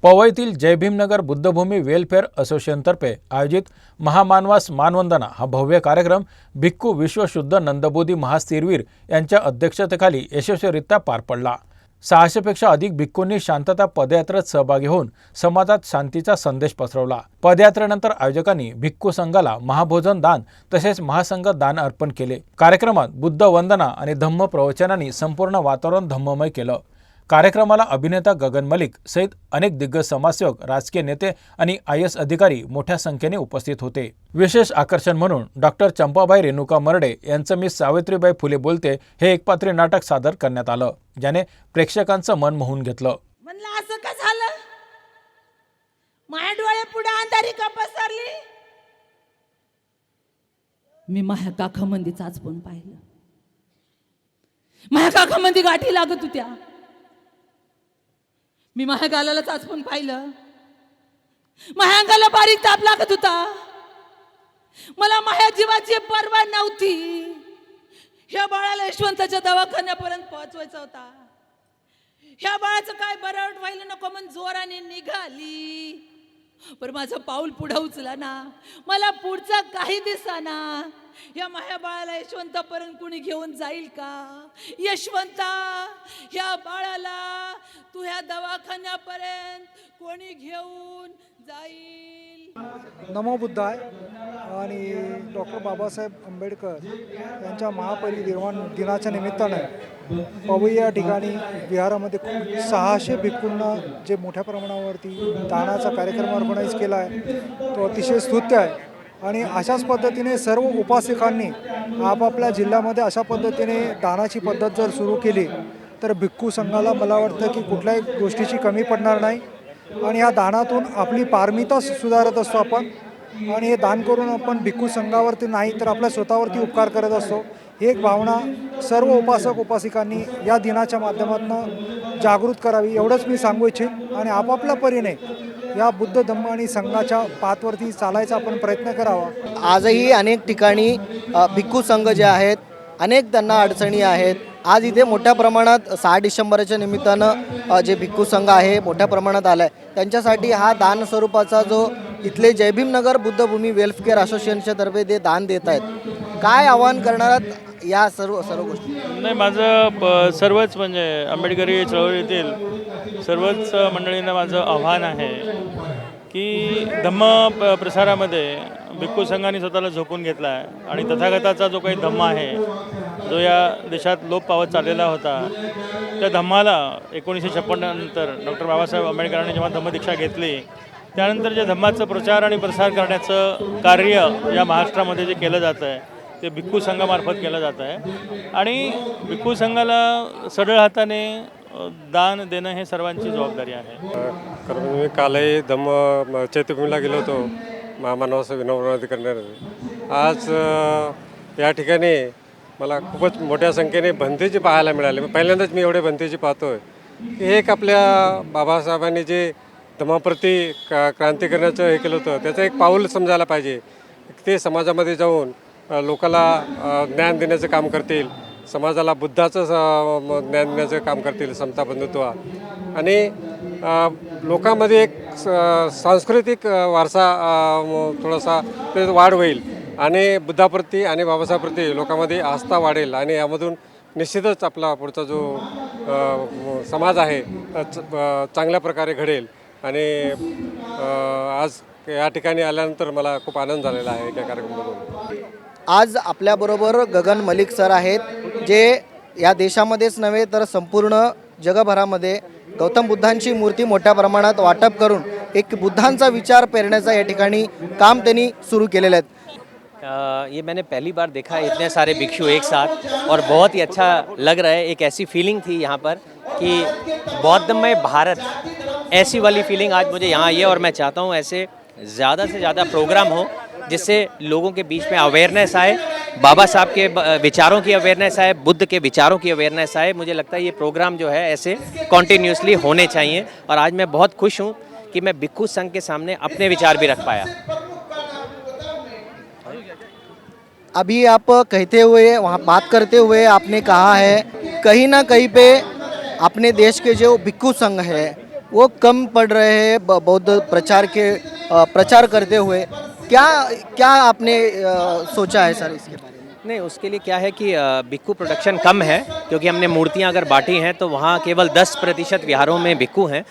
पवईतील जय Bhimnagar बुद्धभूमी welfare असोसिएशनतर्फे आयोजित महामानवास मानवंदना हा भव्य कार्यक्रम भिक्खू विश्वशुद्ध नंदबोधी महास्थिरवीर यांच्या अध्यक्षतेखाली यशस्वीरित्या पार पडला। 600 पेक्षा अधिक भिक्खूंनी शांतता पदयात्रेत सहभागी होऊन समाजात शांतीचा संदेश पसरवला। पदयात्रेनंतर आयोजकांनी भिक्खू संघाला महाभोजन दान तसेच महासंघ दान अर्पण केले। कार्यक्रमात बुद्ध वंदना आणि धम्म प्रवचनांनी संपूर्ण वातावरण धम्ममय केलं। कार्यक्रमाला अभिनेता गगन मलिक सहित अनेक दिग्गज समाजसेवक, राजकीय नेते आणि IAS अधिकारी मोठ्या संख्येने उपस्थित होते। विशेष आकर्षण म्हणून डॉक्टर चंपाबाई रेणुका मर्डे यांचं मी सावित्रीबाई फुले बोलते हे एकपात्री नाटक सादर करण्यात आलं, ज्याने प्रेक्षकांचं मन मोहून घेतलं। म्हणलं असं का झालं? माझ्या डोळे पुढे अंधारी का पसरली? मी माझ्या काखामंदीच आज पण पाहिलं। माझ्या काखामंदी गाठी लागत होत्या। मी माझ्या गालालाच आज पण पाहिलं। माझ्या अंगाला बारीक ताप लागत होता। मला माझ्या जीवाची पर्वा नव्हती। ह्या बाळाला यशवंताच्या दवाखान्यापर्यंत पोहोचवायचा होता। ह्या बाळाचं काय बरं व्हायला नको म्हणून जोराने निघाली, पण माझं पाऊल पुढे उचला ना, मला पुढचा काही दिसाना। या माझ्या बाळाला यशवंतापर्यंत कुणी घेऊन जाईल का? यशवंता, ह्या बाळाला तू ह्या दवाखान्यापर्यंत कोणी घेऊन जाईल? नमो बुद्धाय आणि डॉक्टर बाबासाहेब आंबेडकर यांच्या महापरिनिर्वाण दिनाच्या निमित्तानं पवई या ठिकाणी विहारामध्ये 600 भिक्खूंना जे मोठ्या प्रमाणावरती दानाचा कार्यक्रम ऑर्गनाईज केला आहे तो अतिशय स्तुत्य आहे। आणि अशाच पद्धतीने सर्व उपासकांनी आपापल्या जिल्ह्यामध्ये अशा पद्धतीने दानाची पद्धत जर सुरू केली तर भिक्खू संघाला मला वाटतं की कुठल्याही गोष्टीची कमी पडणार नाही। आणि या दानातून आपली पारमिता सुधारत असतो आपण, आणि हे दान करून आपण भिक्खू संघावरती नाही तर आपल्या स्वतःवरती उपकार करत असतो। ही एक भावना सर्व उपासक उपासिकांनी या दिनाच्या माध्यमातून जागृत करावी एवढंच मी सांगू इच्छित। आणि आपापल्या परीने या बुद्ध धम्म आणि संघाच्या पाथवरती चालायचा आपण प्रयत्न करावा। आजही अनेक ठिकाणी भिक्खू संघ जे आहेत अनेक त्यांना अडचणी आहेत। आज इथे मोठ्या प्रमाणात 6 डिसेंबरच्या निमित्तानं जे भिक्खू संघ आहे मोठ्या प्रमाणात आला आहे, त्यांच्यासाठी हा दान स्वरूपाचा जो इथले जय भीमनगर बुद्धभूमी वेलफेअर असोसिएशनच्या तर्फे ते दान देत आहेत। काय आवाहन करणार या सर्व गोष्टी? नाही, माझं सर्वच म्हणजे आंबेडकरी चळवळीतील सर्वच मंडळींना माझं आव्हान आहे की धम्म प्रसारामध्ये भिक्खू संघाने स्वतःला झोकून घेतला आहे आणि तथागताचा जो काही धम्म आहे जो या देशात लोप पावत चाललेला होता, त्या धम्माला 1956 नंतर डॉक्टर बाबासाहेब आंबेडकरांनी जेव्हा धम्मदीक्षा घेतली त्यानंतर जे धम्माचं प्रचार आणि प्रसार करण्याचं कार्य या महाराष्ट्रामध्ये जे केलं जातं आहे ते भिक्खू संघामार्फत केलं जातं आहे। आणि भिक्खू संघाला सरळ हाताने दान देणं हे सर्वांची जबाबदारी आहे। मी कालही धम्म चैत्यभूमीला गेलो होतो महामानवास विनम्र करण्यासाठी। आज या ठिकाणी मला खूपच मोठ्या संख्येने भंतेजी पाहायला मिळाले। पहिल्यांदाच मी एवढे भंतेजी पाहतो आहे की हे एक आपल्या बाबासाहेबांनी जे धम्माप्रती क्रांती करण्याचं हे केलं होतं त्याचं एक पाऊल समजायला पाहिजे। ते समाजामध्ये जाऊन लोकाला ज्ञान देण्याचं काम करतील, समाजाला बुद्धाचं ज्ञान देण्याचं काम करतील, समता बंधुत्व, आणि लोकांमध्ये एक सांस्कृतिक वारसा थोडासा ते वाढ होईल आणि बुद्धाप्रती आणि बाबासाहेबप्रती लोकांमध्ये आस्था वाढेल आणि यामधून निश्चितच आपला पुढचा जो समाज आहे चांगल्या प्रकारे घडेल। आणि आज या ठिकाणी आल्यानंतर मला खूप आनंद झालेला आहे त्या कार्यक्रमामधून। आज आपल्याबरोबर गगन मलिक सर आहेत, जे या देशामध्येच नव्हे तर संपूर्ण जगभरामध्ये गौतम बुद्धांची मूर्ती मोठ्या प्रमाणात वाटप करून एक बुद्धांचा विचार पेरण्याचा या ठिकाणी काम त्यांनी सुरू केलेलं आहे। ये मैंने पहली बार देखा इतने सारे भिक्षु एक साथ, और बहुत ही अच्छा लग रहा है। एक ऐसी फीलिंग थी यहाँ पर कि बौद्धमय भारत, ऐसी वाली फीलिंग आज मुझे यहाँ आई है। और मैं चाहता हूँ ऐसे ज़्यादा से ज़्यादा प्रोग्राम हो जिससे लोगों के बीच में अवेयरनेस आए, बाबा साहब के विचारों की अवेयरनेस आए, बुद्ध के विचारों की अवेयरनेस आए। मुझे लगता है ये प्रोग्राम जो है ऐसे कॉन्टीन्यूसली होने चाहिए। और आज मैं बहुत खुश हूँ कि मैं भिक्खू संघ के सामने अपने विचार भी रख पाया। अभी आप कहते हुए वहाँ बात करते हुए आपने कहा है कहीं ना कहीं पे अपने देश के जो भिक्खू संघ है वो कम पड़ रहे हैं बौद्ध प्रचार करते हुए। क्या क्या आपने सोचा है सर इसके बारे में? नहीं, उसके लिए क्या है कि भिक्खू प्रोडक्शन कम है, क्योंकि हमने मूर्तियां अगर बांटी हैं तो वहाँ केवल 10% विहारों में भिक्खू हैं।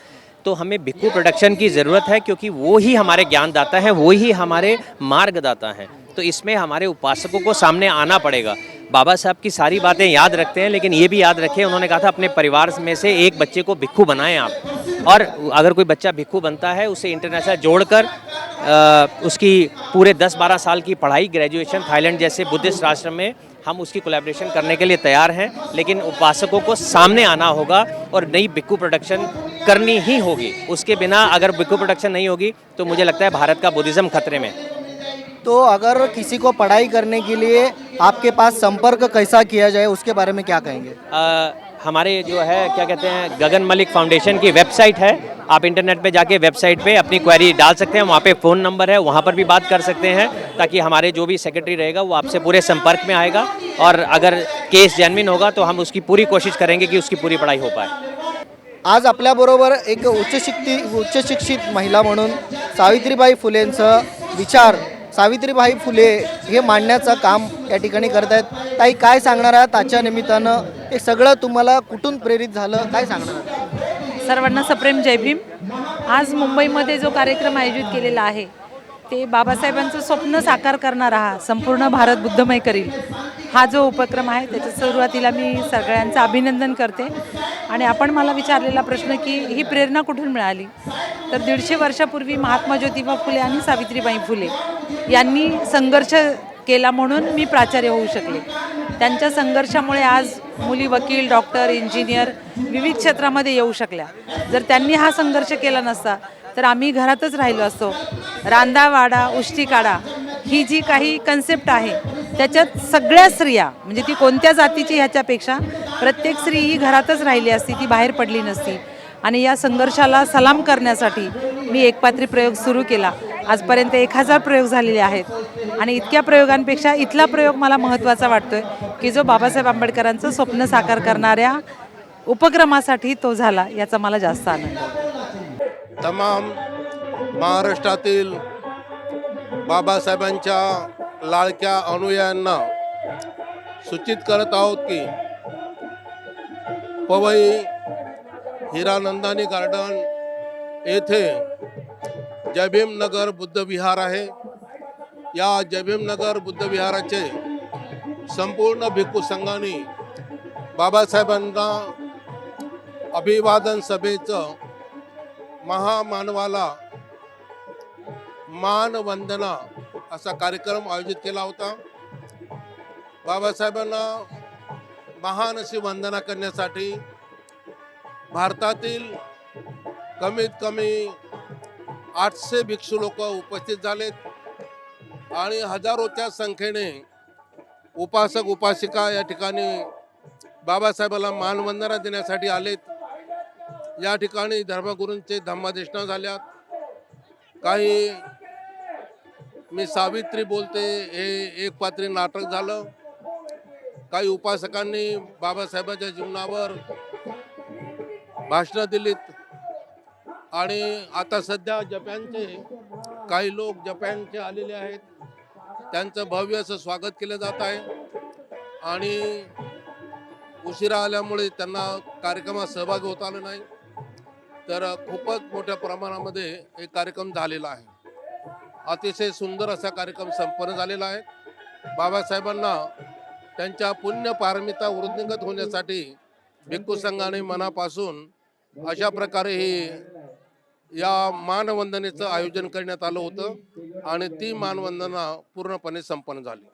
तो हमें भिक्खू प्रोडक्शन की ज़रूरत है, क्योंकि वो ही हमारे ज्ञानदाता हैं, वो ही हमारे मार्गदाता हैं। तो इसमें हमारे उपासकों को सामने आना पड़ेगा। बाबा साहब की सारी बातें याद रखते हैं, लेकिन ये भी याद रखें, उन्होंने कहा था अपने परिवार में से एक बच्चे को भिक्खू बनाएं आप। और अगर कोई बच्चा भिक्खू बनता है, उसे इंटरनेशनल जोड़कर उसकी पूरे 10-12 साल की पढ़ाई, ग्रेजुएशन थाईलैंड जैसे बुद्धिस्ट राष्ट्र में हम उसकी कोलैबोरेशन करने के लिए तैयार हैं। लेकिन उपासकों को सामने आना होगा और नई भिक्खू प्रोडक्शन करनी ही होगी। उसके बिना अगर भिक्खू प्रोडक्शन नहीं होगी तो मुझे लगता है भारत का बुद्धिज़्म खतरे में। तो अगर किसी को पढ़ाई करने के लिए आपके पास संपर्क कैसा किया जाए, उसके बारे में क्या कहेंगे? हमारे जो है क्या कहते हैं, गगन मलिक फाउंडेशन की वेबसाइट है। आप इंटरनेट पे जाके वेबसाइट पे अपनी क्वेरी डाल सकते हैं, वहाँ पे फ़ोन नंबर है, वहाँ पर भी बात कर सकते हैं, ताकि हमारे जो भी सेक्रेटरी रहेगा वो आपसे पूरे संपर्क में आएगा। और अगर केस जेन्युइन होगा तो हम उसकी पूरी कोशिश करेंगे कि उसकी पूरी पढ़ाई हो पाए। आज आपल्याबरोबर एक उच्च शिक्षित महिला म्हणून सावित्रीबाई फुलेंचं विचार, सावित्रीबाई फुले हे मांडण्याचं काम या ठिकाणी करत आहेत। ताई, काय सांगणार आहात आजच्या निमित्तानं? हे सगळं तुम्हाला कुठून प्रेरित झालं, काय सांगणार आहात? सर्वांना सप्रेम जय भीम. आज मुंबईमध्ये जो कार्यक्रम आयोजित केलेला आहे ते बाबासाहेबांचं स्वप्न साकार करणारा हा संपूर्ण भारत बुद्धमय करील हा जो उपक्रम आहे, त्याच्या सुरुवातीला मी सगळ्यांचं अभिनंदन करते. आणि आपण मला विचारलेला प्रश्न की ही प्रेरणा कुठून मिळाली, तर 150 वर्षापूर्वी महात्मा ज्योतिबा फुले आणि सावित्रीबाई फुले यांनी संघर्ष केला म्हणून मी प्राचार्य होऊ शकले. त्यांच्या संघर्षामुळे आज मुली वकील, डॉक्टर, इंजिनियर विविध क्षेत्रामध्ये येऊ शकल्या. जर त्यांनी हा संघर्ष केला नसता तर आम्ही घरातच राहिलो असतो. रांदा वाडा उष्टी काढा ही जी काही कन्सेप्ट आहे त्याच्यात सगळ्या स्त्रिया, म्हणजे ती कोणत्या जातीची ह्याच्यापेक्षा प्रत्येक स्त्री ही घरातच राहिली असती, ती बाहेर पडली नसती. आणि या संघर्षाला सलाम करण्यासाठी मी एकपात्री प्रयोग सुरू केला. आजपर्यंत 1000 प्रयोग झालेले आहेत. आणि इतक्या प्रयोगांपेक्षा इथला प्रयोग मला महत्त्वाचा वाटतोय की जो बाबासाहेब आंबेडकरांचं स्वप्न साकार करणाऱ्या उपक्रमासाठी तो झाला, याचा मला जास्त आनंद आहे. तमाम महाराष्ट्रातील बाबासाहेबांच्या लाडक्या अनुयायांना सूचित करत आहोत की पवई हिरानंदानी गार्डन येथे जयभीमनगर बुद्ध विहार आहे. या जयभीमनगर बुद्ध विहाराचे संपूर्ण भिक्खू संघाने बाबासाहेबांना अभिवादन सभेचं महामानवाला मानवंदना असा कार्यक्रम आयोजित केला होता. बाबासाहेबांना महान अशी वंदना करण्यासाठी भारतातील कमीत कमी 800 भिक्षू लोक उपस्थित झालेत आणि हजारोच्या संख्येने उपासक उपासिका या ठिकाणी बाबासाहेबांना मानवंदना देण्यासाठी आलेत. या ठिकाणी धर्मगुरूंचे धम्मदेशना झाल्यात. काही मी सावित्री बोलते हे एक पात्री नाटक झालं. काही उपासकांनी बाबासाहेबांच्या जीवनावर भाषणं दिलीत. आणि आता सध्या जपानचे काही लोक जपानचे आलेले आहेत, त्यांचं भव्य असं स्वागत केलं जात आहे. आणि उशिरा आल्यामुळे त्यांना कार्यक्रमात सहभागी होता आलं नाही, तर खूपच मोठ्या प्रमाणामध्ये एक कार्यक्रम झालेला आहे. अतिशय सुंदर असा कार्यक्रम संपन्न झालेला आहे. बाबासाहेबांना त्यांच्या पुण्य पारमिता वृद्धिंगत होण्यासाठी भिक्खू संघाने मनापासून अशा प्रकारे ही या मानवंदनेचं आयोजन करण्यात आलं होतं आणि ती मानवंदना पूर्णपणे संपन्न झाली.